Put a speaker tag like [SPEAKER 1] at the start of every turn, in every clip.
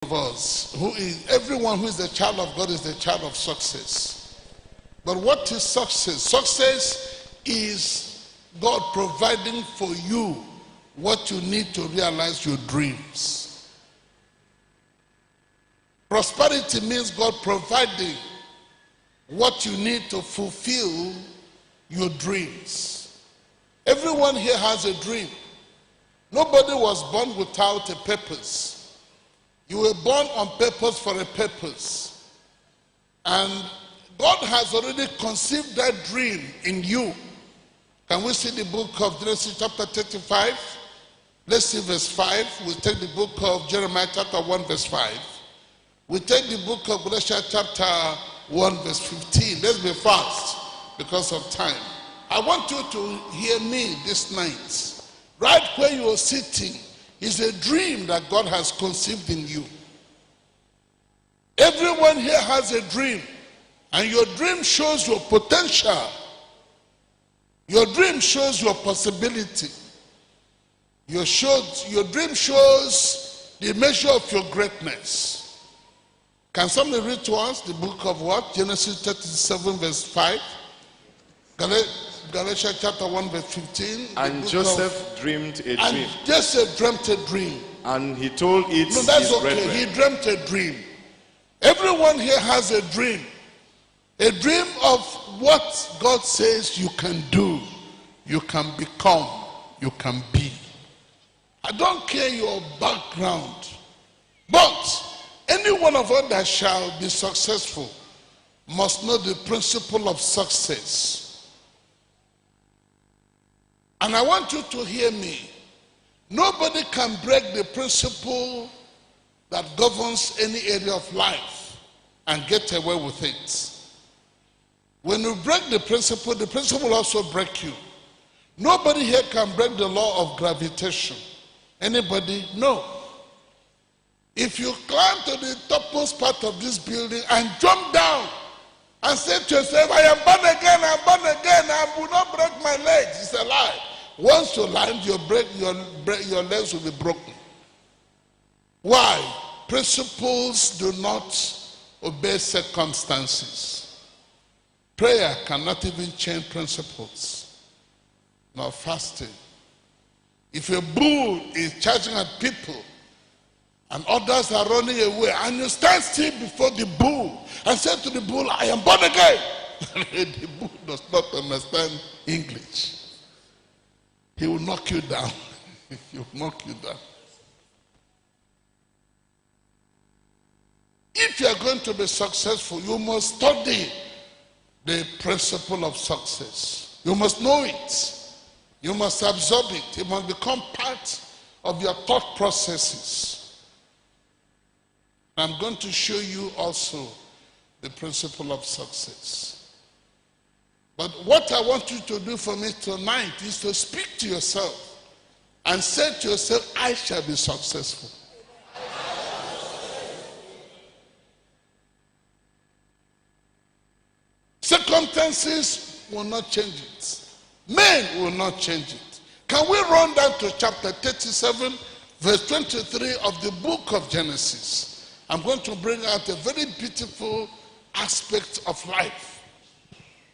[SPEAKER 1] of us, everyone who is a child of God is a child of success. But what is success? Success is God providing for you what you need to realize your dreams. Prosperity means God providing what you need to fulfill your dreams. Everyone here has a dream. Nobody was born without a purpose. You were born on purpose for a purpose. And God has already conceived that dream in you. Can we see the book of Genesis chapter 35? Let's see verse 5. We'll take the book of Jeremiah chapter 1 verse 5. We'll take the book of Galatians chapter 1 verse 15. Let's be fast because of time. I want you to hear me this night. Right where you are sitting is a dream that God has conceived in you. Everyone here has a dream, and your dream shows your potential. Your dream shows your possibility. Your dream shows the measure of your greatness. Can somebody read to us the book of what? Genesis 37 verse 5. Galatians chapter 1 verse 15.
[SPEAKER 2] And Joseph dreamed a dream.
[SPEAKER 1] And Joseph dreamt a dream.
[SPEAKER 2] And he told it
[SPEAKER 1] No, that's
[SPEAKER 2] his
[SPEAKER 1] okay.
[SPEAKER 2] brethren.
[SPEAKER 1] He dreamt a dream. Everyone here has a dream. A dream of what God says you can do, you can become, you can be. I don't care your background, but any one of us that shall be successful must know the principle of success. And I want you to hear me. Nobody can break the principle that governs any area of life and get away with it. When you break the principle will also break you. Nobody here can break the law of gravitation. Anybody? No. If you climb to the topmost part of this building and jump down and say to yourself, I am born again, I will not break my legs, it's a lie. Once you land, your legs will be broken. Why? Principles do not obey circumstances. Prayer cannot even change principles. Nor fasting. If a bull is charging at people and others are running away, and you stand still before the bull and say to the bull, I am born again. The bull does not understand English. He will knock you down. He will knock you down. If you are going to be successful, you must study the principle of success. You must know it. You must absorb it. It must become part of your thought processes. I'm going to show you also the principle of success. But what I want you to do for me tonight is to speak to yourself and say to yourself, I shall be successful. Circumstances will not change it. Men will not change it. Can we run down to chapter 37, verse 23 of the book of Genesis? I'm going to bring out a very beautiful aspect of life.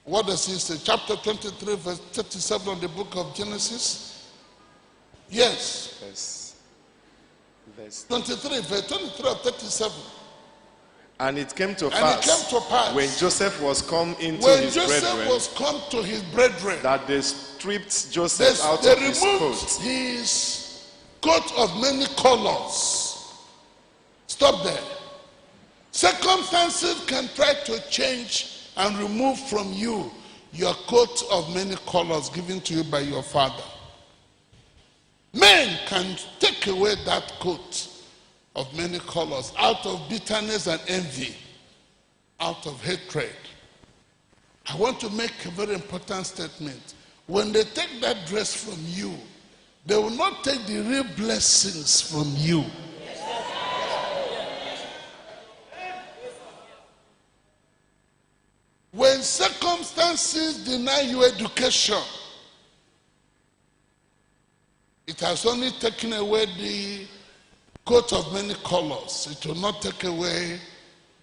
[SPEAKER 1] What does he say? Chapter 23, verse 37 of the book of Genesis? Yes.
[SPEAKER 2] Verse
[SPEAKER 1] 23, verse 23 of 37.
[SPEAKER 2] And it came to pass, when Joseph was come into his brethren, that they stripped Joseph out of his coat.
[SPEAKER 1] His coat of many colors. Stop there. Circumstances can try to change and remove from you your coat of many colors given to you by your father. Men can take away that coat of many colors out of bitterness and envy, out of hatred. I want to make a very important statement. When they take that dress from you, they will not take the real blessings from you. When circumstances deny you education, it has only taken away the coat of many colors. It will not take away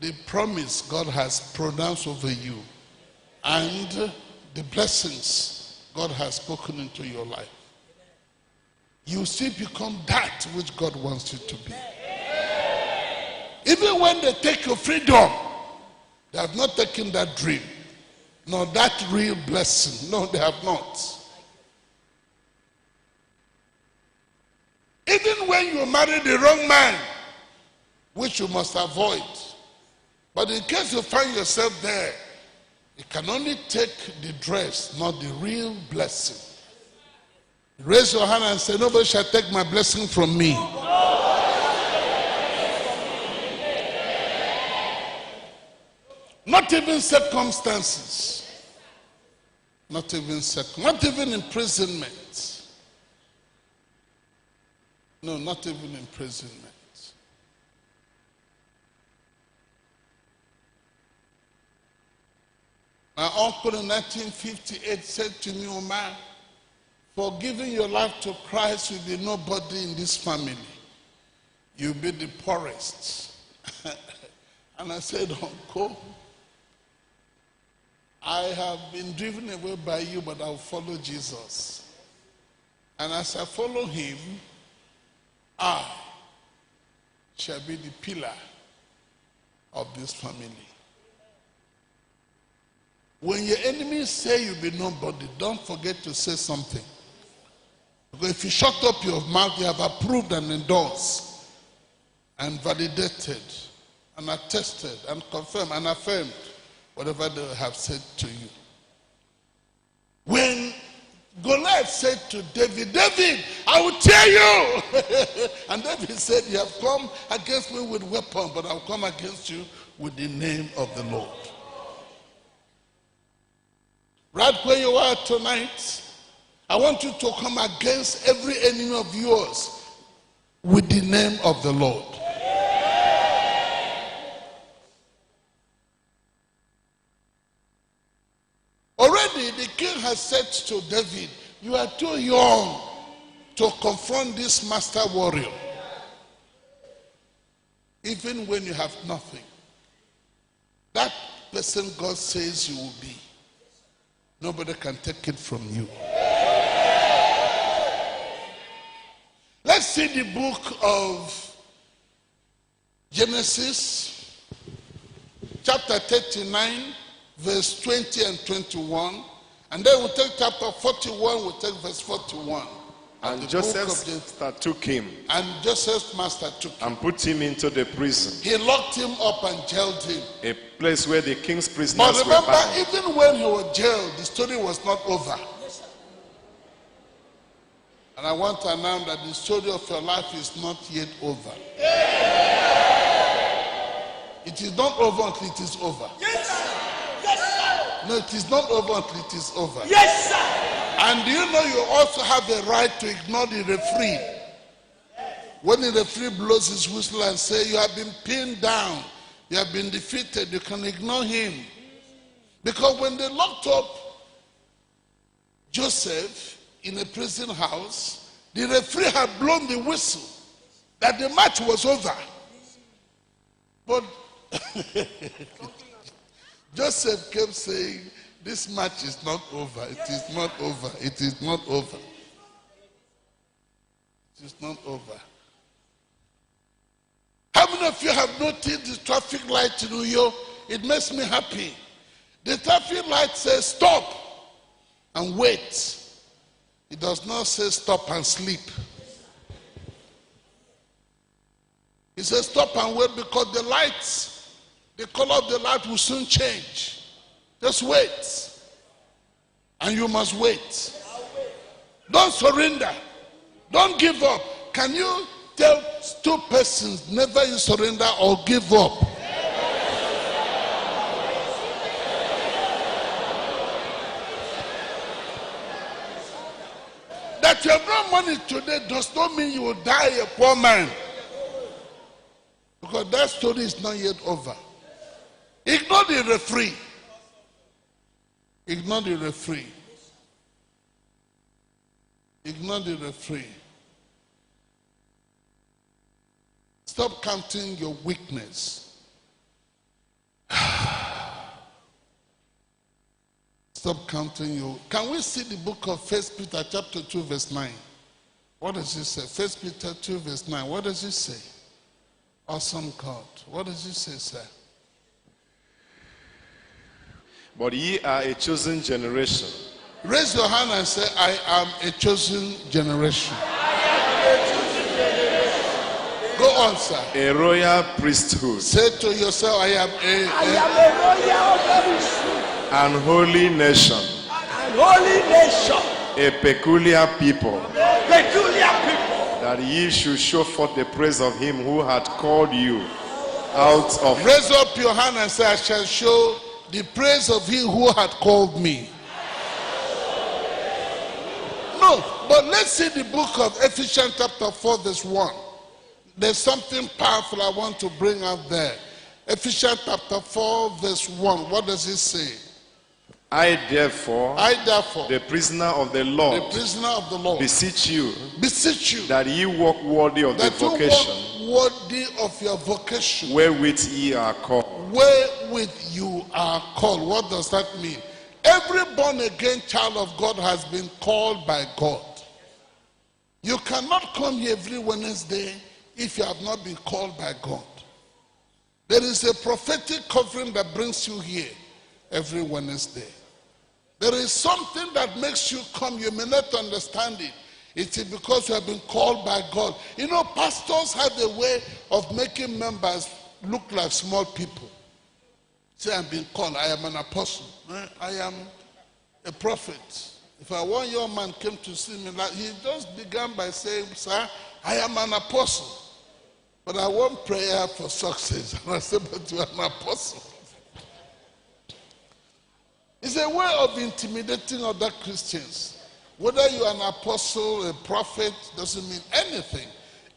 [SPEAKER 1] the promise God has pronounced over you and the blessings God has spoken into your life. You still become that which God wants you to be. Even when they take your freedom, they have not taken that dream, nor that real blessing. No, they have not. Even when you marry the wrong man, which you must avoid, but in case you find yourself there, you can only take the dress, not the real blessing. Raise your hand and say, nobody shall take my blessing from me. Not even circumstances. Not even imprisonment. No, not even imprisonment. My uncle in 1958 said to me, Omar, for giving your life to Christ, you'll be nobody in this family. You'll be the poorest. And I said, Uncle, I have been driven away by you, but I'll follow Jesus. And as I follow him, I shall be the pillar of this family. When your enemies say you'll be nobody, don't forget to say something. Because if you shut up your mouth, you have approved and endorsed and validated and attested and confirmed and affirmed whatever they have said to you. When Goliath said to David, David, I will tear you. And David said, you have come against me with weapons, but I will come against you with the name of the Lord. Right where you are tonight, I want you to come against every enemy of yours with the name of the Lord. Already the king has said to David, you are too young to confront this master warrior. Even when you have nothing, that person God says you will be, nobody can take it from you. Let's see the book of Genesis, chapter 39, verse 20 and 21. And then we'll take chapter 41, we'll take verse 41.
[SPEAKER 2] And Joseph's master took him.
[SPEAKER 1] And Joseph's master took him.
[SPEAKER 2] And put him into the prison.
[SPEAKER 1] He locked him up and jailed him.
[SPEAKER 2] A place where the king's prisoners
[SPEAKER 1] were bound. But remember, even when he was jailed, the story was not over. And I want to announce that the story of your life is not yet over. It is not over until it is over.
[SPEAKER 3] Yes, sir. Yes, sir.
[SPEAKER 1] No, it is not over until it is over.
[SPEAKER 3] Yes, sir.
[SPEAKER 1] And do you know you also have the right to ignore the referee? When the referee blows his whistle and says, you have been pinned down, you have been defeated, you can ignore him. Because when they locked up Joseph in a prison house, the referee had blown the whistle that the match was over. But Joseph kept saying, this match is not over. It is not over. It is not over. It is not over. How many of you have noticed the traffic light in New York? It makes me happy. The traffic light says stop and wait. It does not say stop and sleep. It says stop and wait because the lights, the color of the light will soon change. Just wait. And you must wait. Don't surrender. Don't give up. Can you tell two persons never you surrender or give up? That you have no money today does not mean you will die a poor man. Because that story is not yet over. Ignore the referee. Ignore the referee. Ignore the referee. Stop counting your weakness. Stop counting your... Can we see the book of 1 Peter chapter 2 verse 9? What does it say? 1 Peter 2 verse 9. What does it say? Awesome God. What does it say, sir?
[SPEAKER 2] But ye are a chosen generation.
[SPEAKER 1] Raise your hand and say, I am a chosen generation. Go on, sir.
[SPEAKER 2] A royal priesthood.
[SPEAKER 1] Say to yourself, I am a
[SPEAKER 3] royal priesthood.
[SPEAKER 2] An holy nation.
[SPEAKER 3] An holy nation.
[SPEAKER 2] A peculiar people.
[SPEAKER 3] Peculiar people.
[SPEAKER 2] That ye should show forth the praise of him who had called you out of...
[SPEAKER 1] Raise up your hand and say, I shall show the praise of him who had called me. No, but let's see the book of Ephesians chapter 4 verse 1. There's something powerful I want to bring out there. Ephesians chapter 4 verse 1. What does it say?
[SPEAKER 2] I therefore,
[SPEAKER 1] the
[SPEAKER 2] prisoner of the Lord, beseech you, that ye walk worthy of the vocation,
[SPEAKER 1] worthy of your vocation,
[SPEAKER 2] wherewith ye are called.
[SPEAKER 1] Wherewith you are called. What does that mean? Every born again child of God has been called by God. You cannot come here every Wednesday if you have not been called by God. There is a prophetic covering that brings you here every Wednesday. There is something that makes you come. You may not understand it. It is because you have been called by God. You know, pastors have a way of making members look like small people. Say, I'm being called. I am an apostle. I am a prophet. If a one young man came to see me, he just began by saying, sir, I am an apostle. But I want prayer for success. And I said, but you are an apostle. It's a way of intimidating other Christians. Whether you are an apostle, a prophet, doesn't mean anything.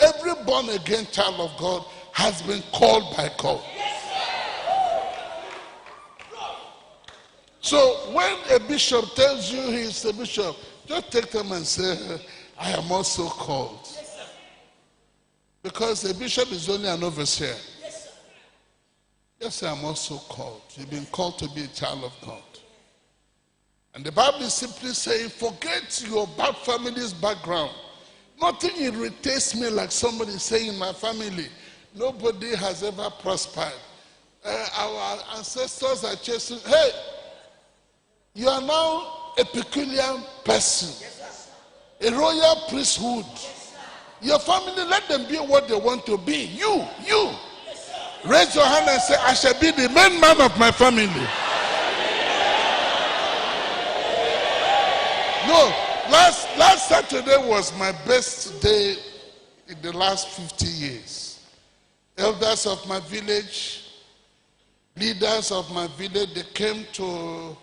[SPEAKER 1] Every born again child of God has been called by God. So when a bishop tells you he is a bishop, just take them and say, I am also called. Because a bishop is only an overseer. Just say, I'm also called. You've been called to be a child of God. And the Bible is simply saying, forget your bad family's background. Nothing irritates me like somebody saying in my family, nobody has ever prospered. Our ancestors are chasing. Hey, you are now a peculiar person. A royal priesthood. Your family, let them be what they want to be. You. Raise your hand and say, I shall be the main man of my family. No, last Saturday was my best day in the last 50 years. Elders of my village, leaders of my village, they came to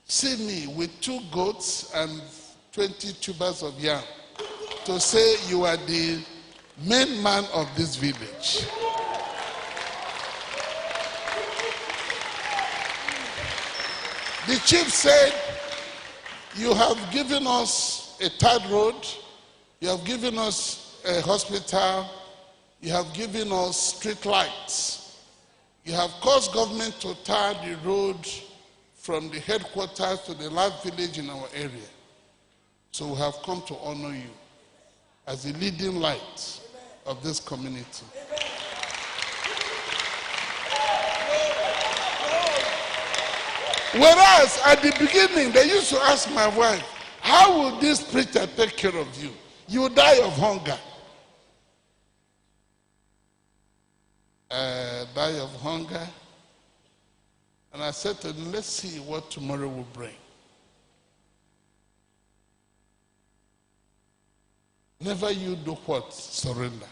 [SPEAKER 1] see me with 2 goats and 20 tubers of yam to say you are the main man of this village. The chief said, you have given us a third road, you have given us a hospital, you have given us street lights. You have caused government to tar the road from the headquarters to the last village in our area. So we have come to honor you as the leading light of this community. Whereas at the beginning, they used to ask my wife, how will this preacher take care of you? You will die of hunger. Die of hunger. And I said to them, let's see what tomorrow will bring. Never you do what? Surrender.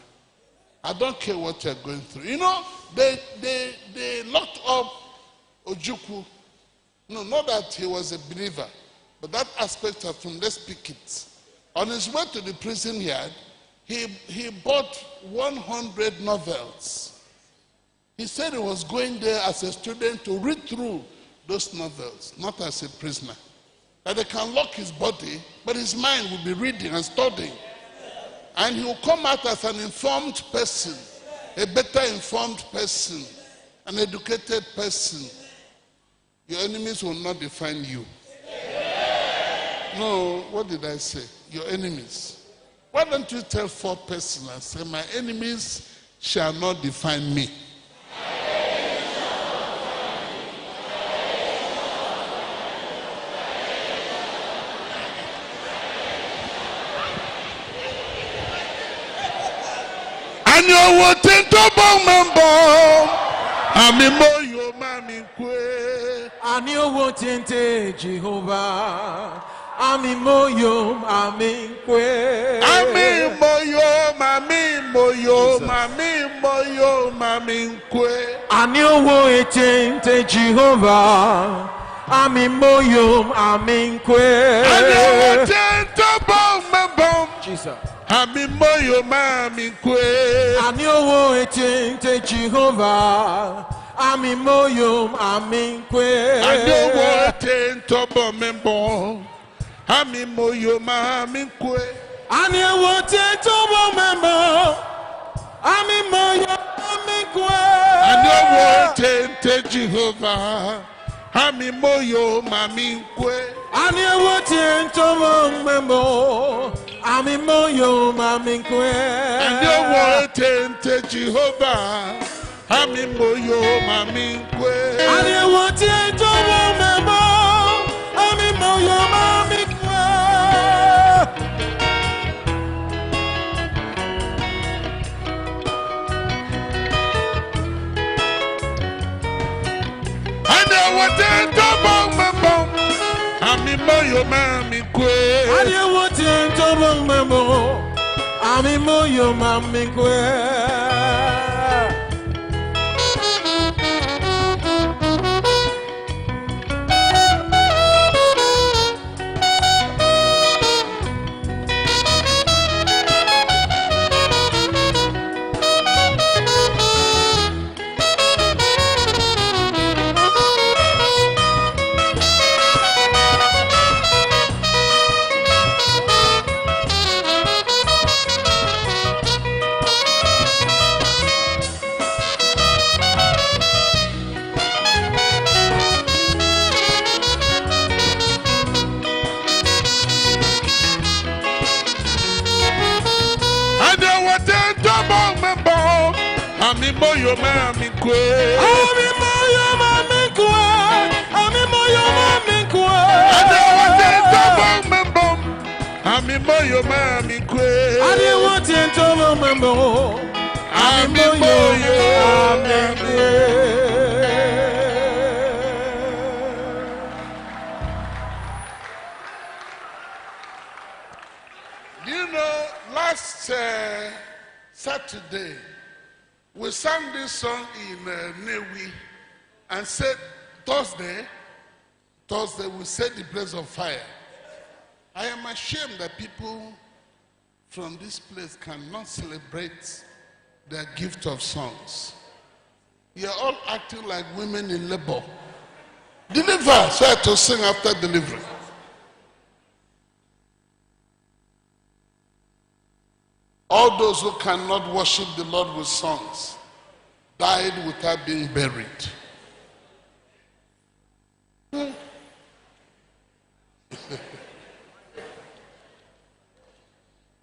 [SPEAKER 1] I don't care what you're going through. You know, they locked up Ojukwu. No, not that he was a believer, but that aspect of him, let's pick it. On his way to the prison yard, he bought 100 novels. He said he was going there as a student to read through those novels, not as a prisoner. That they can lock his body, but his mind will be reading and studying. And he will come out as an informed person. a better informed person, an educated person, your enemies will not define you. No, what did I say? Your enemies. Why don't you tell 4 persons and say, my enemies shall not define me? And you will think about member. Ami moyo mami kwe.
[SPEAKER 3] And you will think Jehovah. Ami moyo mami kwe.
[SPEAKER 1] Ami moyo mami moyo mami moyo mami kwe.
[SPEAKER 3] And you will think Jehovah. Ami moyo mami kwe.
[SPEAKER 1] And you will think about member.
[SPEAKER 3] Jesus.
[SPEAKER 1] Ami moyo mami kwe.
[SPEAKER 3] Ani owo ete Jehovah. Ami moyo mami kwe.
[SPEAKER 1] Ani owo ete ntobo membo. Ami moyo mami kwe.
[SPEAKER 3] Ani owo ete ntobo membo. Ami moyo mami kwe.
[SPEAKER 1] Ani owo ete Jehovah. Ami moyo mami kwe.
[SPEAKER 3] Ani owo ete ntobo membo. Ami moyo mami kwe.
[SPEAKER 1] And you want to Jehovah. Ami moyo mami kwe.
[SPEAKER 3] And you want to remember. Ami moyo mami kwe.
[SPEAKER 1] And you want to remember. Ami moyo mami kwe.
[SPEAKER 3] And you want to remember. Ami moyo mami kwe.
[SPEAKER 1] Ami moyo mami kwe.
[SPEAKER 3] Ami moyo mami kwe. Ami moyo mami kwe.
[SPEAKER 1] Ami moyo mami kwe.
[SPEAKER 3] Ani wote ntobo membo.
[SPEAKER 1] Ami moyo mami kwe. Do you know, last Saturday, we sang this song in Newi and said Thursday we set the place of fire. I am ashamed that people from this place cannot celebrate their gift of songs. You're all acting like women in labor. Deliver, so I have to sing after delivery. All those who cannot worship the Lord with songs died without being buried.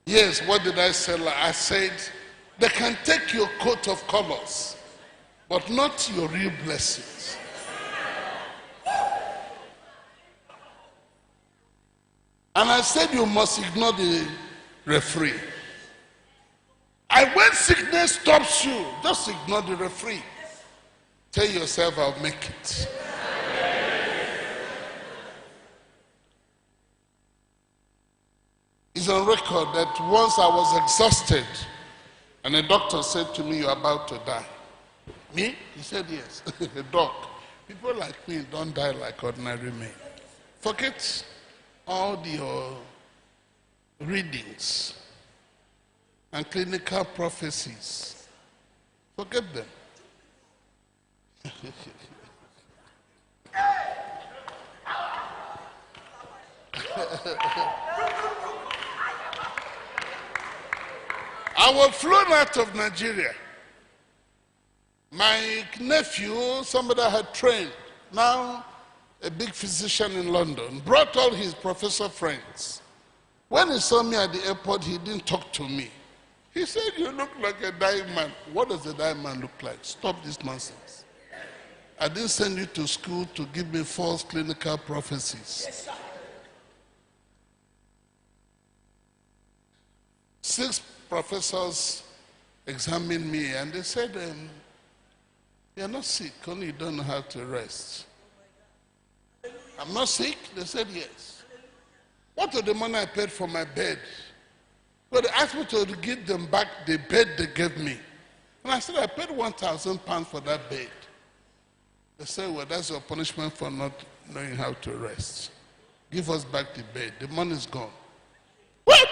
[SPEAKER 1] Yes, what did I say? I said, they can take your coat of colors, but not your real blessings. And I said, you must ignore the referee. When sickness stops you, just ignore the referee. Tell yourself, I'll make it. It's on record that once I was exhausted and a doctor said to me, you're about to die. Me? He said, yes. A dog. People like me don't die like ordinary men. Forget all your readings and clinical prophecies. Forget them. I was flown out of Nigeria My nephew, somebody I had trained, now a big physician in London, brought all his professor friends. When he saw me at the airport, he didn't talk to me. He said, "You look like a dying man." What does a dying man look like? Stop this nonsense. I didn't send you to school to give me false clinical prophecies. Yes, sir. 6 professors examined me and they said, "You're not sick, only you don't know how to rest." "I'm not sick?" They said, "Yes." "What of the money I paid for my bed?" But they asked me to give them back the bed they gave me. And I said, "I paid £1,000 for that bed." They said, "Well, that's your punishment for not knowing how to rest. Give us back the bed. The money's gone." What?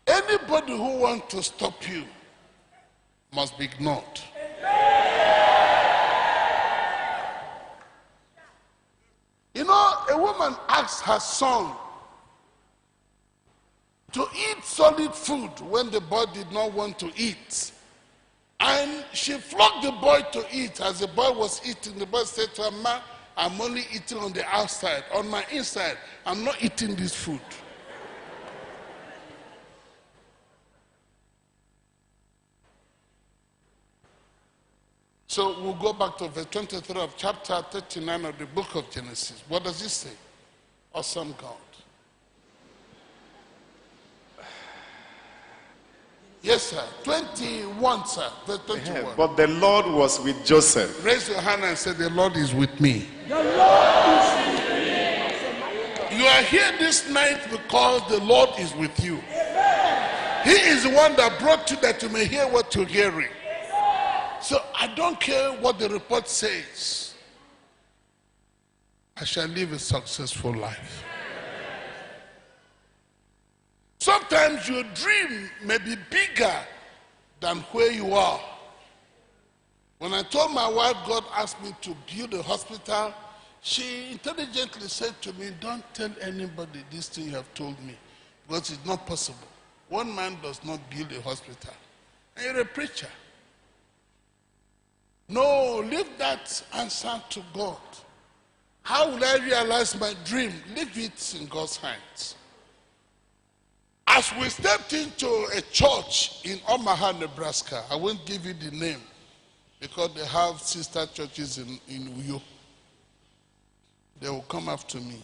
[SPEAKER 1] Anybody who wants to stop you must be ignored. You know, a woman asked her son to eat solid food when the boy did not want to eat. And she flogged the boy to eat. As the boy was eating, the boy said to her, "Ma, I'm only eating on the outside. On my inside, I'm not eating this food." So we'll go back to verse 23 of chapter 39 of the book of Genesis. What does it say? Awesome God. Yes, sir. 21, sir. Verse 21.
[SPEAKER 2] Yeah, but the Lord was with Joseph.
[SPEAKER 1] Raise your hand and say, "The Lord is with me."
[SPEAKER 4] The Lord is with me.
[SPEAKER 1] You are here this night because the Lord is with you. Amen. He is the one that brought you that you may hear what you're hearing. So I don't care what the report says. I shall live a successful life. Sometimes your dream may be bigger than where you are. When I told my wife God asked me to build a hospital, she intelligently said to me, "Don't tell anybody this thing you have told me, because it's not possible. One man does not build a hospital. And you're a preacher. No, leave that answer to God. How will I realize my dream? Leave it in God's hands." As we stepped into a church in Omaha, Nebraska, I won't give you the name because they have sister churches in Uyo. They will come after me.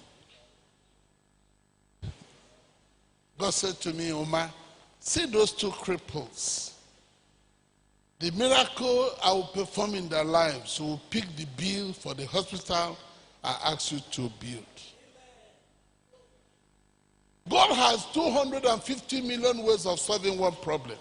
[SPEAKER 1] God said to me, "Omar, see those 2 cripples. The miracle I will perform in their lives will pick the bill for the hospital I ask you to build." God has 250 million ways of solving one problem.